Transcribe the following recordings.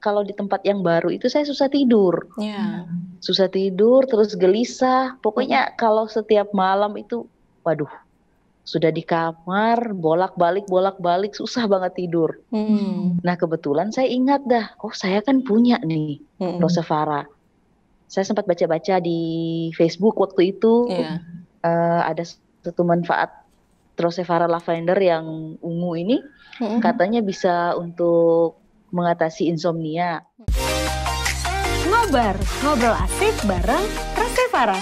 kalau di tempat yang baru itu saya susah tidur. Ya. Susah tidur, terus gelisah. Pokoknya kalau setiap malam itu, waduh, sudah di kamar, bolak-balik, susah banget tidur. Nah kebetulan saya ingat dah, oh saya kan punya nih Rosevara. Saya sempat baca-baca di Facebook waktu itu, Iya. ada satu manfaat Rosevara lavender yang ungu ini, katanya bisa untuk mengatasi insomnia. Ngobar, ngobrol asik bareng Rosevara.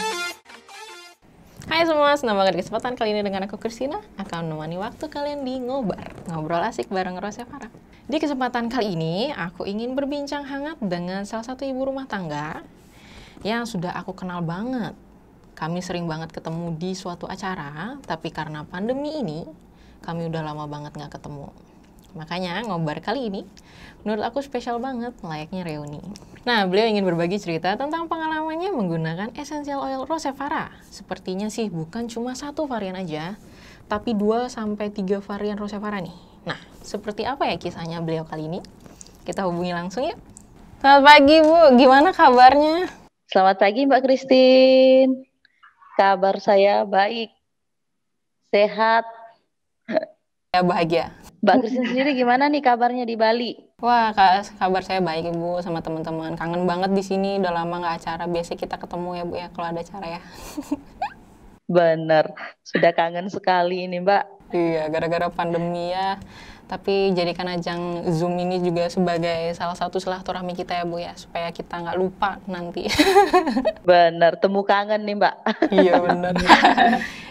Hai semua, senang banget di kesempatan kali ini dengan aku Christina akan menemani waktu kalian di Ngobar, ngobrol asik bareng Rosevara. Di kesempatan kali ini, aku ingin berbincang hangat dengan salah satu ibu rumah tangga yang sudah aku kenal banget. Kami sering banget ketemu di suatu acara, tapi karena pandemi ini, kami udah lama banget nggak ketemu. Makanya Ngobar kali ini menurut aku spesial banget, layaknya reuni. Nah, beliau ingin berbagi cerita tentang pengalamannya menggunakan essential oil Rosevara. Sepertinya sih bukan cuma satu varian aja, tapi 2-3 varian Rosevara nih. Nah, seperti apa ya kisahnya beliau kali ini? Kita hubungi langsung yuk. Selamat pagi Bu, gimana kabarnya? Selamat pagi Mbak Christine. Kabar saya baik, sehat. Ya bahagia. Mbak Christine sendiri gimana nih kabarnya di Bali? Wah, kabar saya baik Ibu sama teman-teman. Kangen banget di sini, udah lama nggak acara. Biasanya kita ketemu ya Bu ya kalau ada acara ya. Bener, sudah kangen sekali ini Mbak. Iya, gara-gara pandemi ya. Tapi jadikan ajang Zoom ini juga sebagai salah satu silaturahmi kita ya Bu ya, supaya kita nggak lupa nanti. Bener, temu kangen nih Mbak. Iya benar.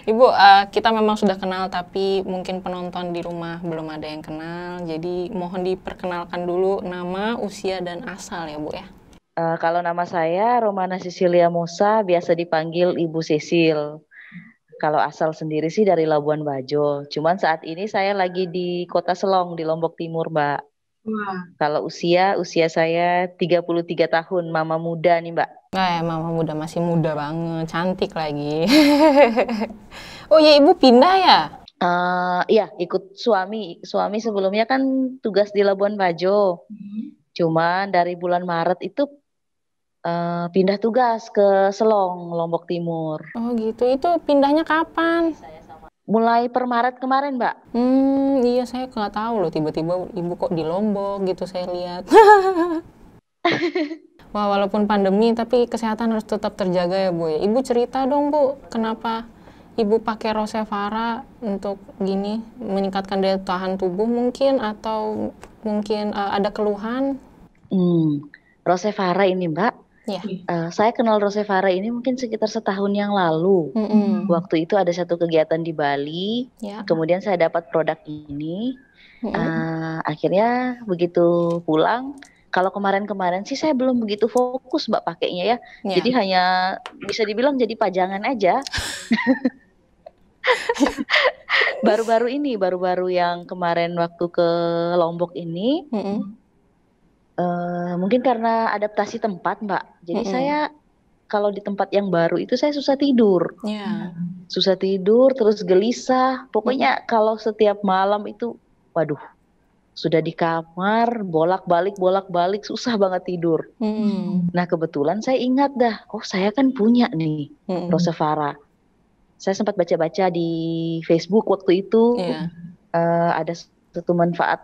Ibu, kita memang sudah kenal tapi mungkin penonton di rumah belum ada yang kenal. Jadi mohon diperkenalkan dulu nama, usia, dan asal ya Bu ya. Kalau nama saya Romana Cecilia Mosa, biasa dipanggil Ibu Cecil. Kalau asal sendiri sih dari Labuan Bajo. Cuman saat ini saya lagi di Kota Selong di Lombok Timur, Mbak. Kalau usia saya 33 tahun, mama muda nih, Mbak. Nah, ya, mama muda, masih muda banget, cantik lagi. Oh ya, Ibu pindah ya? Iya, ikut suami. Suami sebelumnya kan tugas di Labuan Bajo. Cuman dari bulan Maret itu pindah tugas ke Selong, Lombok Timur. Oh gitu, itu pindahnya kapan? Mulai per Maret kemarin, Mbak. Iya saya nggak tahu loh, tiba-tiba Ibu kok di Lombok gitu saya lihat. Wah, walaupun pandemi tapi kesehatan harus tetap terjaga ya Bu ya. Ibu cerita dong Bu, kenapa Ibu pakai Rosevara untuk gini, meningkatkan daya tahan tubuh mungkin, atau mungkin ada keluhan? Rosevara ini Mbak, Ya. Saya kenal Rosevara ini mungkin sekitar setahun yang lalu. Waktu itu ada satu kegiatan di Bali, kemudian saya dapat produk ini. Akhirnya begitu pulang, kalau kemarin-kemarin sih saya belum begitu fokus Mbak pakainya ya. Jadi hanya bisa dibilang jadi pajangan aja. Baru-baru yang kemarin waktu ke Lombok ini, mungkin karena adaptasi tempat Mbak. Jadi saya kalau di tempat yang baru itu saya susah tidur. Susah tidur, terus gelisah. Pokoknya kalau setiap malam itu, waduh, sudah di kamar, bolak-balik, susah banget tidur. Nah kebetulan saya ingat dah, oh saya kan punya nih Rosevara. Saya sempat baca-baca di Facebook waktu itu, ada satu manfaat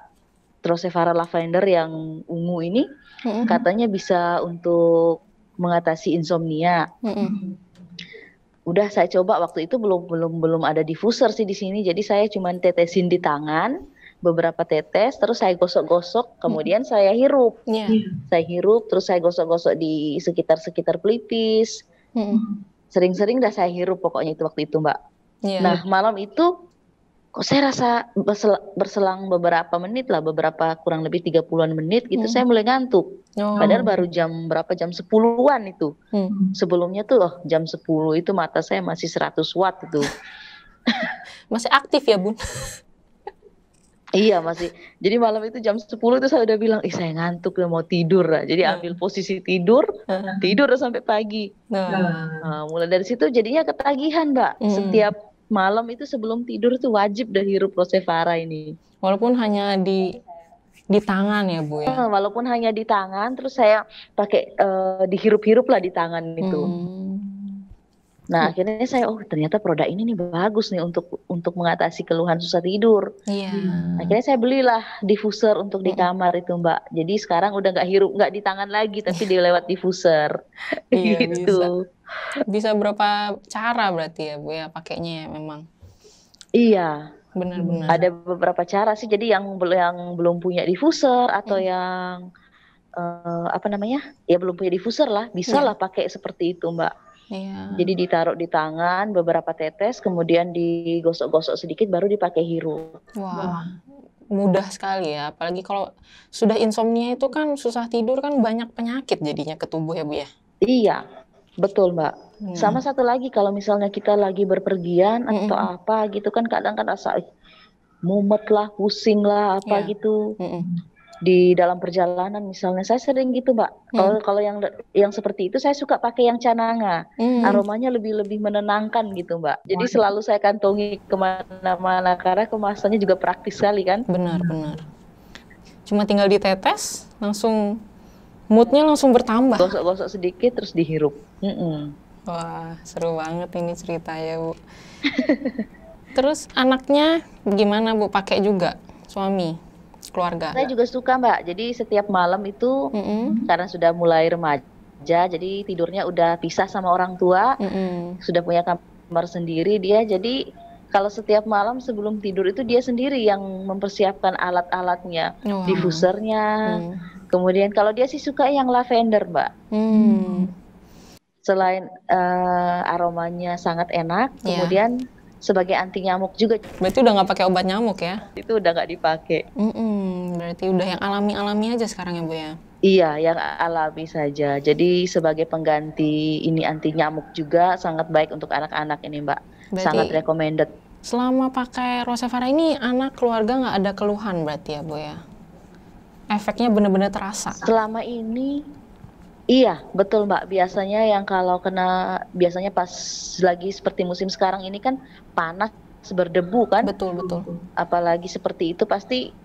Rosevara lavender yang ungu ini, katanya bisa untuk mengatasi insomnia. Udah saya coba waktu itu belum ada diffuser sih di sini, jadi saya cuma tetesin di tangan beberapa tetes, terus saya gosok-gosok, kemudian saya hirup. Saya hirup, terus saya gosok-gosok di sekitar pelipis. Sering-sering dah saya hirup pokoknya itu waktu itu Mbak. Nah malam itu kok saya rasa berselang beberapa menit lah, kurang lebih 30-an menit gitu, saya mulai ngantuk. Padahal baru jam 10-an itu. Sebelumnya tuh jam 10 itu mata saya masih 100 watt itu. Masih aktif ya Bun? Iya masih. Jadi malam itu jam 10 itu saya udah bilang, saya ngantuk udah mau tidur lah. Jadi ambil posisi tidur sampai pagi. Nah, mulai dari situ jadinya ketagihan Mbak. Setiap malam itu sebelum tidur tuh wajib dah hirup Rosevara ini. Walaupun hanya di Di tangan ya Bu ya? Walaupun hanya di tangan, terus saya pakai dihirup-hirup lah di tangan itu. Nah akhirnya saya ternyata produk ini nih bagus nih untuk mengatasi keluhan susah tidur. Iya. Akhirnya saya belilah diffuser untuk di kamar itu Mbak. Jadi sekarang udah nggak di tangan lagi, tapi dia lewat diffuser. Iya gitu. Bisa berapa cara berarti ya Bu ya pakainya ya memang? Iya. Benar-benar. Ada beberapa cara sih. Jadi yang belum punya diffuser atau yang apa namanya? Ya belum punya diffuser lah, bisa lah pakai seperti itu Mbak. Iya. Jadi ditaruh di tangan beberapa tetes, kemudian digosok-gosok sedikit, baru dipakai hirup. Wah, mudah sekali ya. Apalagi kalau sudah insomnia itu kan susah tidur kan banyak penyakit jadinya ke tubuh ya Bu ya? Iya, betul Mbak. Sama satu lagi, kalau misalnya kita lagi berpergian atau apa gitu kan, kadang kan rasa mumet lah, pusing lah, apa gitu. Di dalam perjalanan misalnya, saya sering gitu Mbak. Kalau yang seperti itu saya suka pakai yang cananga. Aromanya lebih menenangkan gitu Mbak. Jadi selalu saya kantongi kemana-mana karena kemasannya juga praktis sekali kan. Benar. Cuma tinggal ditetes, langsung moodnya langsung bertambah. Gosok-gosok sedikit terus dihirup. Wah, seru banget ini ceritanya Bu. Terus anaknya gimana Bu? Pakai juga suami? Keluarga. Saya juga suka Mbak, jadi setiap malam itu karena sudah mulai remaja, jadi tidurnya udah pisah sama orang tua, sudah punya kamar sendiri dia, jadi kalau setiap malam sebelum tidur itu dia sendiri yang mempersiapkan alat-alatnya, diffusernya, kemudian kalau dia sih suka yang lavender Mbak. Selain aromanya sangat enak, kemudian sebagai anti nyamuk juga. Berarti udah nggak pakai obat nyamuk ya? Itu udah nggak dipakai. Berarti udah yang alami-alami aja sekarang ya Bu ya? Iya, yang alami saja. Jadi sebagai pengganti ini anti nyamuk juga sangat baik untuk anak-anak ini Mbak. Berarti sangat recommended. Selama pakai Rosevara ini anak keluarga nggak ada keluhan berarti ya Bu ya? Efeknya benar-benar terasa? Selama ini iya, betul Mbak. Biasanya yang kalau biasanya pas lagi seperti musim sekarang ini kan panas, berdebu kan. Betul. Apalagi seperti itu pasti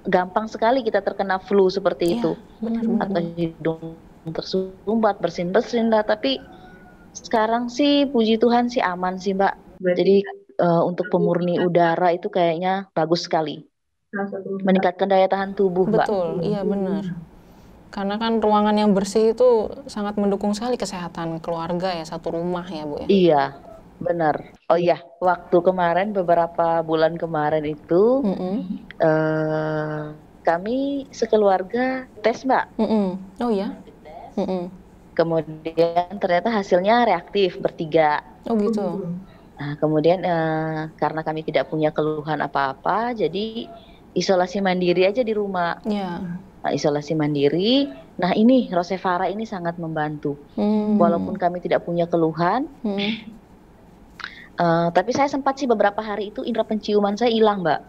gampang sekali kita terkena flu seperti itu. Benar. Atau hidung tersumbat, bersin-bersin lah. Tapi sekarang sih puji Tuhan sih aman sih Mbak. Jadi untuk pemurni udara itu kayaknya bagus sekali. Meningkatkan daya tahan tubuh Mbak. Betul, iya benar. Karena kan ruangan yang bersih itu sangat mendukung sekali kesehatan keluarga ya, satu rumah ya Bu ya? Iya, benar. Oh iya, waktu kemarin beberapa bulan kemarin itu kami sekeluarga tes Mbak. Oh ya? Kemudian ternyata hasilnya reaktif bertiga. Oh gitu? Nah, kemudian karena kami tidak punya keluhan apa-apa, jadi isolasi mandiri aja di rumah. Nah, isolasi mandiri. Nah ini Rosevara ini sangat membantu. Walaupun kami tidak punya keluhan, tapi saya sempat sih beberapa hari itu indera penciuman saya hilang Mbak.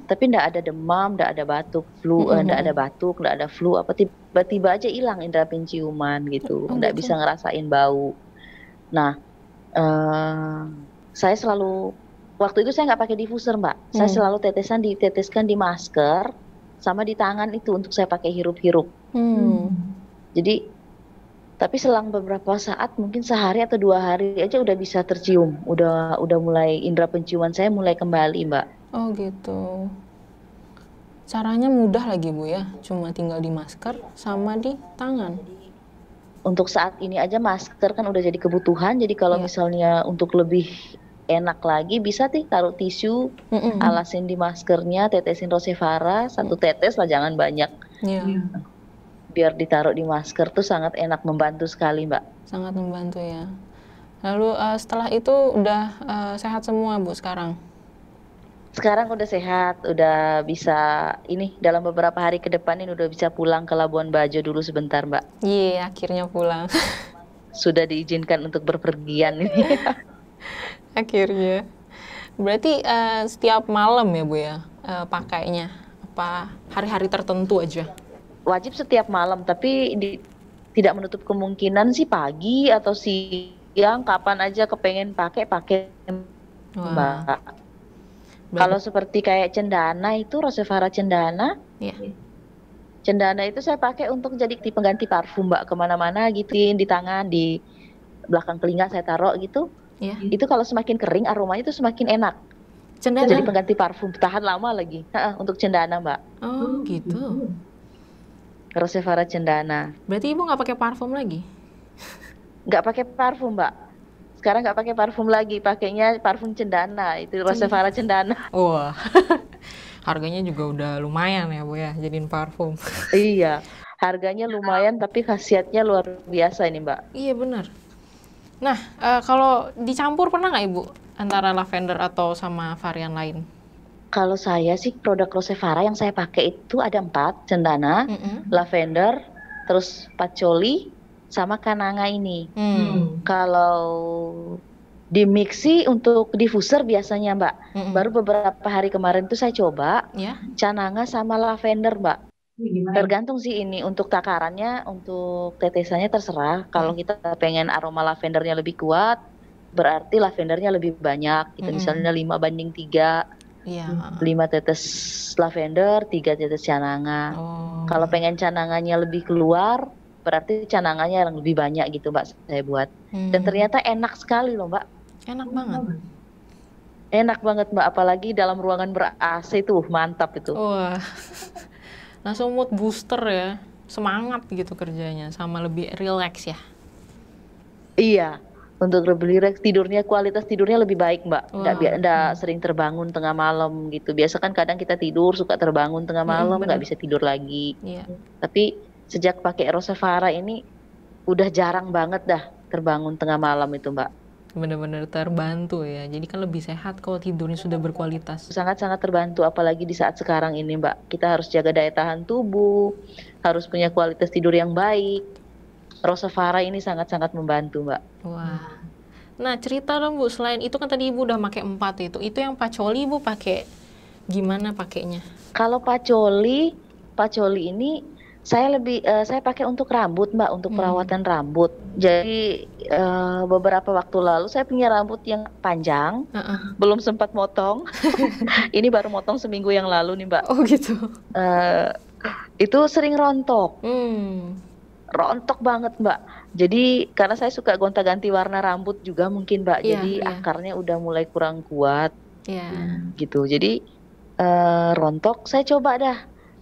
Tapi tidak ada demam, tidak ada batuk, flu, tidak ada batuk, tidak ada flu. Apa tiba-tiba aja hilang indera penciuman gitu, tidak bisa ngerasain bau. Nah saya selalu waktu itu saya nggak pakai diffuser Mbak. Saya selalu diteteskan di masker sama di tangan itu untuk saya pakai hirup-hirup. Jadi tapi selang beberapa saat, mungkin sehari atau 2 hari aja udah bisa tercium, udah mulai indera penciuman saya mulai kembali Mbak. Oh gitu. Caranya mudah lagi Bu ya, cuma tinggal di masker sama di tangan. Untuk saat ini aja masker kan udah jadi kebutuhan, jadi kalau misalnya untuk lebih enak lagi bisa taruh tisu, alasin di maskernya, tetesin Rosevara, 1 tetes lah, jangan banyak. Biar ditaruh di masker tuh sangat enak, membantu sekali Mbak. Sangat membantu ya. Lalu setelah itu udah sehat semua Bu sekarang? Sekarang udah sehat, udah bisa ini dalam beberapa hari ke depan ini udah bisa pulang ke Labuan Bajo dulu sebentar Mbak. Akhirnya pulang. Sudah diizinkan untuk berpergian ini. Akhirnya. Berarti setiap malam ya Bu ya pakainya? Apa hari-hari tertentu aja? Wajib setiap malam, tapi tidak menutup kemungkinan sih pagi atau siang, kapan aja kepengen pakai Mbak. Kalau seperti kayak cendana itu, Rosevara cendana, Iya. Cendana itu saya pakai untuk jadi di pengganti parfum Mbak, kemana-mana gituin, di tangan, di belakang telinga saya taruh gitu. Iya. Itu kalau semakin kering aromanya itu semakin enak. Cendana. Jadi pengganti parfum, tahan lama lagi. Untuk cendana Mbak. Oh gitu. Rosevara cendana. Berarti Ibu nggak pakai parfum lagi? Nggak pakai parfum Mbak. Sekarang nggak pakai parfum lagi, pakainya parfum cendana, itu Rosevara cendana. Wah, harganya juga udah lumayan ya Bu ya, jadiin parfum. Iya, harganya lumayan tapi khasiatnya luar biasa ini Mbak. Iya benar. Nah, kalau dicampur pernah nggak Ibu antara lavender atau sama varian lain? Kalau saya sih produk Rosevara yang saya pakai itu ada 4, cendana, lavender, terus patchouli, sama kananga ini. Kalau dimixi untuk diffuser biasanya Mbak, baru beberapa hari kemarin tuh saya coba cananga sama lavender Mbak. Tergantung sih ini untuk takarannya, untuk tetesannya terserah. Kalau kita pengen aroma lavendernya lebih kuat, berarti lavendernya lebih banyak. Gitu. Misalnya 5:3. 5 tetes lavender, 3 tetes cananga. Kalau pengen cananganya lebih keluar, berarti cananganya yang lebih banyak gitu Mbak saya buat. Dan ternyata enak sekali loh Mbak. Enak banget. Enak banget Mbak, apalagi dalam ruangan ber-AC tuh, mantap itu. Wah, langsung mood booster ya, semangat gitu kerjanya, sama lebih relax ya. Iya, untuk lebih relax, tidurnya, kualitas tidurnya lebih baik Mbak. Nggak sering terbangun tengah malam gitu. Biasa kan kadang kita tidur suka terbangun tengah malam, nggak bisa tidur lagi. Tapi sejak pakai Rosevara ini udah jarang banget dah terbangun tengah malam itu Mbak. Benar-benar terbantu ya, jadi kan lebih sehat kalau tidurnya sudah berkualitas. Sangat-sangat terbantu, apalagi di saat sekarang ini Mbak. Kita harus jaga daya tahan tubuh, harus punya kualitas tidur yang baik. Rosevara ini sangat-sangat membantu Mbak. Wah. Nah cerita dong Bu, selain itu kan tadi Ibu udah pakai 4 itu yang patchouli Ibu pakai gimana pakainya? Kalau patchouli ini saya pakai untuk rambut Mbak, untuk perawatan rambut. Jadi beberapa waktu lalu saya punya rambut yang panjang, belum sempat motong. Ini baru motong seminggu yang lalu nih Mbak. Oh gitu. Itu sering rontok. Rontok banget Mbak. Jadi karena saya suka gonta-ganti warna rambut juga mungkin Mbak. Jadi akarnya udah mulai kurang kuat. Gitu. Jadi rontok. Saya coba dah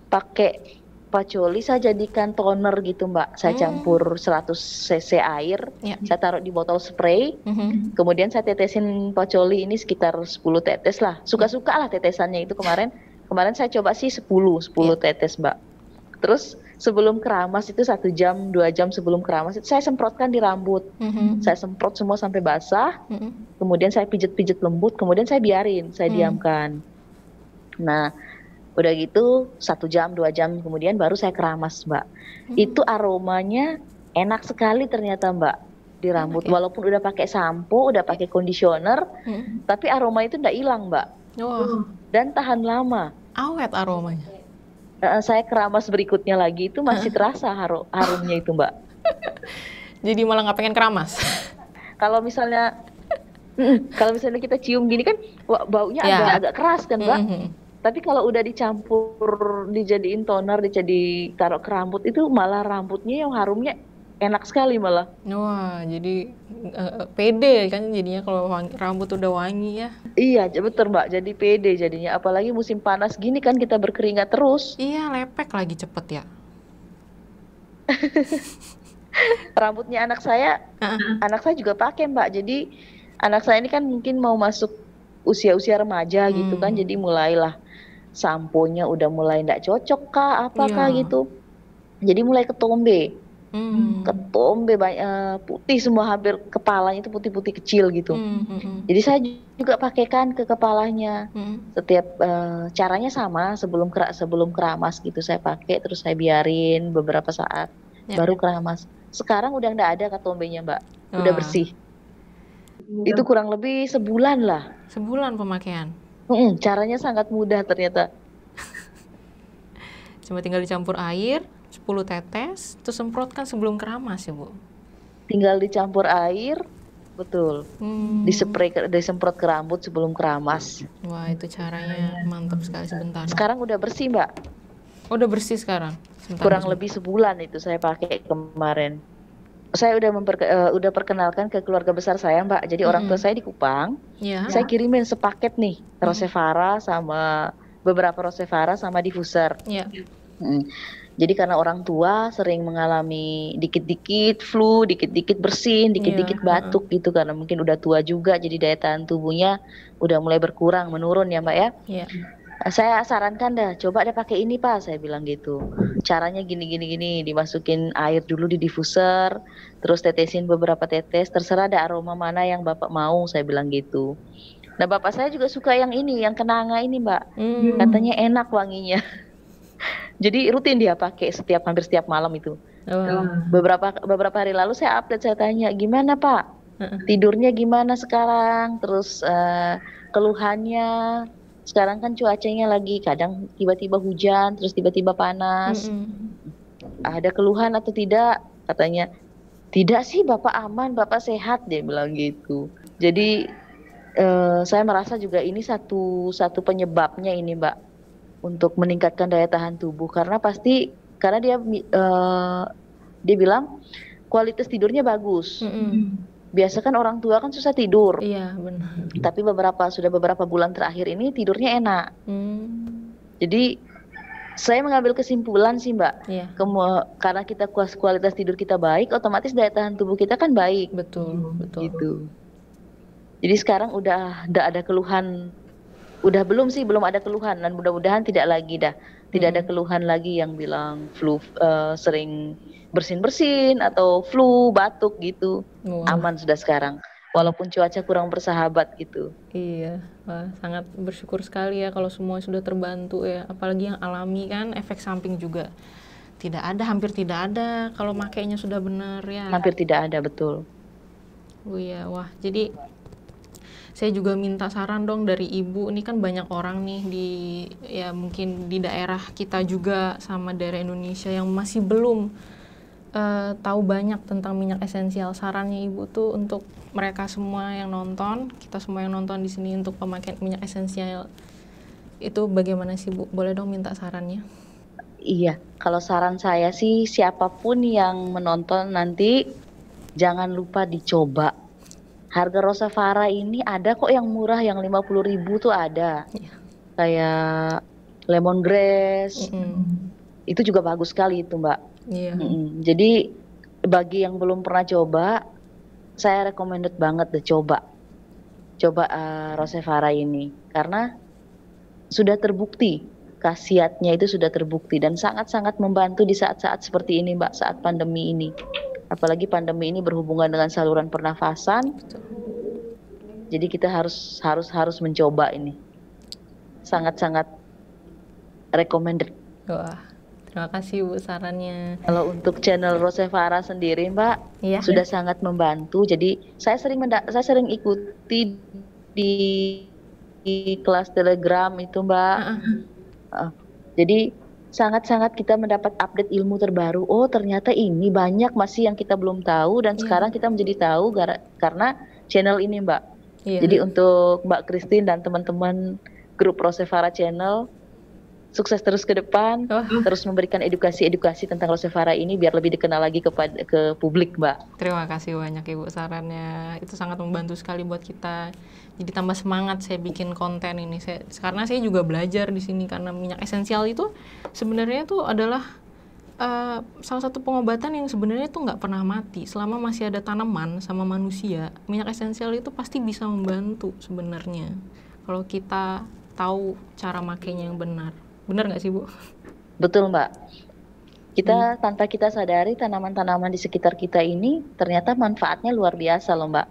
pakai patchouli, saya jadikan toner gitu Mbak. Saya campur 100 cc air. Saya taruh di botol spray. Kemudian saya tetesin patchouli ini sekitar 10 tetes lah. Suka-suka lah tetesannya itu kemarin. Kemarin saya coba sih 10 tetes Mbak. Terus sebelum keramas itu 1 jam, 2 jam sebelum keramas itu saya semprotkan di rambut. Saya semprot semua sampai basah. Kemudian saya pijet-pijet lembut. Kemudian saya biarin, saya diamkan. Nah, udah gitu 1 jam, 2 jam kemudian baru saya keramas Mbak. Itu aromanya enak sekali ternyata Mbak di rambut. Walaupun udah pakai sampo, udah pakai conditioner, tapi aroma itu nggak hilang Mbak. Dan tahan lama. Awet aromanya. Saya keramas berikutnya lagi itu masih terasa harumnya itu Mbak. Jadi malah nggak pengen keramas. Kalau misalnya kita cium gini kan baunya agak keras kan Mbak. Tapi kalau udah dicampur, dijadiin toner, taruh ke rambut itu malah rambutnya yang harumnya enak sekali malah. Wah, jadi pede kan jadinya kalau rambut udah wangi ya. Iya, betul Mbak, jadi pede jadinya. Apalagi musim panas gini kan kita berkeringat terus. Iya, lepek lagi cepet ya. Rambutnya anak saya juga pakai Mbak. Jadi anak saya ini kan mungkin mau masuk usia-usia remaja gitu kan, jadi mulailah samponya udah mulai nggak cocok kah, apakah gitu. Jadi mulai ketombe. Ketombe banyak, putih semua, hampir kepalanya itu putih-putih kecil gitu. Jadi saya juga pakaikan ke kepalanya. Setiap caranya sama, sebelum keramas gitu saya pakai, terus saya biarin beberapa saat baru keramas. Sekarang udah nggak ada ketombenya Mbak, udah bersih. Itu kurang lebih sebulan lah. Sebulan pemakaian. Caranya sangat mudah ternyata. Cuma tinggal dicampur air 10 tetes, terus semprotkan sebelum keramas ya Bu? Tinggal dicampur air, betul. Disemprot ke rambut sebelum keramas. Wah, itu caranya mantap sekali sebentar. Sekarang udah bersih Mbak. Oh, udah bersih sekarang? Kurang lebih sebulan itu saya pakai kemarin. Saya udah perkenalkan ke keluarga besar saya, Mbak. Jadi orang tua saya di Kupang. Saya kirimin sepaket nih, Rosevara sama beberapa Rosevara sama diffuser. Jadi karena orang tua sering mengalami dikit-dikit flu, dikit-dikit bersin, dikit-dikit batuk gitu, karena mungkin udah tua juga, jadi daya tahan tubuhnya udah mulai berkurang, menurun ya Mbak ya. Saya sarankan dah, coba deh pakai ini Pak, saya bilang gitu. Caranya gini, dimasukin air dulu di diffuser, terus tetesin beberapa tetes, terserah ada aroma mana yang Bapak mau, saya bilang gitu. Nah Bapak saya juga suka yang ini, yang kenanga ini Mbak, katanya enak wanginya. Jadi rutin dia pakai hampir setiap malam itu. Beberapa hari lalu saya update, saya tanya gimana Pak, tidurnya gimana sekarang, terus keluhannya. Sekarang kan cuacanya lagi kadang tiba-tiba hujan, terus tiba-tiba panas. Ada keluhan atau tidak? Katanya, tidak sih Bapak aman, Bapak sehat, dia bilang gitu. Jadi saya merasa juga ini satu penyebabnya ini Mbak, untuk meningkatkan daya tahan tubuh. Karena dia bilang kualitas tidurnya bagus. Biasa kan orang tua kan susah tidur. Iya, benar. Tapi sudah beberapa bulan terakhir ini tidurnya enak. Jadi saya mengambil kesimpulan sih Mbak, karena kita kualitas tidur kita baik, otomatis daya tahan tubuh kita kan baik. Betul. Gitu. Jadi sekarang udah ada keluhan, belum ada keluhan, dan mudah-mudahan tidak ada keluhan lagi yang bilang flu, sering bersin-bersin atau flu, batuk gitu. Aman sudah sekarang, walaupun cuaca kurang bersahabat gitu. Iya, wah, sangat bersyukur sekali ya kalau semua sudah terbantu ya, apalagi yang alami kan efek samping juga hampir tidak ada kalau makainya sudah benar ya. Hampir tidak ada, betul. Oh iya, wah, jadi saya juga minta saran dong dari Ibu. Ini kan banyak orang nih mungkin di daerah kita juga sama daerah Indonesia yang masih belum tahu banyak tentang minyak esensial. Sarannya Ibu tuh untuk mereka semua yang nonton, kita semua yang nonton di sini untuk pemakaian minyak esensial itu bagaimana sih Bu? Boleh dong minta sarannya? Iya, kalau saran saya sih siapapun yang menonton nanti jangan lupa dicoba. Harga Rosevara ini ada kok yang murah, yang 50.000 tuh ada. Kayak lemongrass. Itu juga bagus sekali itu Mbak. Jadi bagi yang belum pernah coba, saya recommended banget deh coba Rosevara ini, karena sudah terbukti khasiatnya, itu sudah terbukti dan sangat-sangat membantu di saat-saat seperti ini Mbak, saat pandemi ini. Apalagi pandemi ini berhubungan dengan saluran pernafasan. Jadi kita harus mencoba ini. Sangat-sangat recommended. Wah, terima kasih Bu sarannya. Kalau untuk channel Rosevara sendiri Mbak, sudah sangat membantu. Jadi saya sering ikuti di kelas Telegram itu Mbak. Jadi sangat-sangat kita mendapat update ilmu terbaru. Oh ternyata ini banyak masih yang kita belum tahu, dan sekarang kita menjadi tahu karena channel ini Mbak. Jadi untuk Mbak Christine dan teman-teman grup Rosevara Channel, sukses terus ke depan, terus memberikan edukasi tentang Rosevara ini biar lebih dikenal lagi ke publik Mbak. Terima kasih banyak Ibu sarannya, itu sangat membantu sekali buat kita. Jadi tambah semangat saya bikin konten ini. Karena saya juga belajar di sini, karena minyak esensial itu sebenarnya tuh adalah salah satu pengobatan yang sebenarnya tuh nggak pernah mati. Selama masih ada tanaman sama manusia, minyak esensial itu pasti bisa membantu sebenarnya. Kalau kita tahu cara makainya yang benar. Benar nggak sih Bu? Betul Mbak. Kita tanpa kita sadari tanaman-tanaman di sekitar kita ini ternyata manfaatnya luar biasa loh Mbak.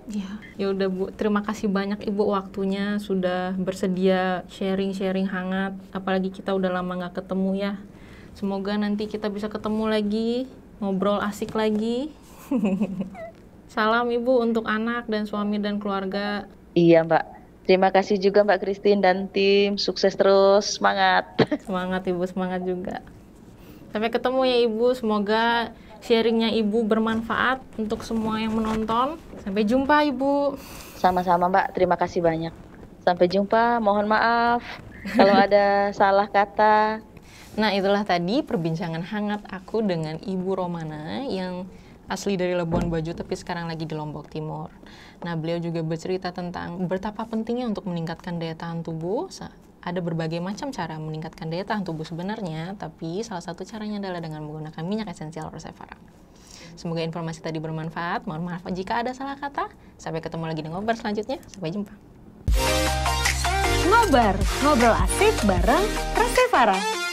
Ya udah Bu, terima kasih banyak Ibu waktunya sudah bersedia sharing-sharing hangat. Apalagi kita udah lama nggak ketemu ya. Semoga nanti kita bisa ketemu lagi, ngobrol asik lagi. Salam Ibu untuk anak dan suami dan keluarga. Iya Mbak. Terima kasih juga Mbak Christine dan tim. Sukses terus, semangat. Semangat Ibu, semangat juga. Sampai ketemu ya Ibu, semoga sharingnya Ibu bermanfaat untuk semua yang menonton. Sampai jumpa Ibu. Sama-sama Mbak, terima kasih banyak. Sampai jumpa, mohon maaf kalau ada salah kata. Nah, itulah tadi perbincangan hangat aku dengan Ibu Romana yang asli dari Labuan Bajo tapi sekarang lagi di Lombok Timur. Nah, beliau juga bercerita tentang betapa pentingnya untuk meningkatkan daya tahan tubuh. Ada berbagai macam cara meningkatkan daya tahan tubuh sebenarnya, tapi salah satu caranya adalah dengan menggunakan minyak esensial Rosevara. Semoga informasi tadi bermanfaat. Mohon maaf jika ada salah kata. Sampai ketemu lagi di ngobrol selanjutnya. Sampai jumpa. Ngobar, ngobrol asik bareng Rosevara.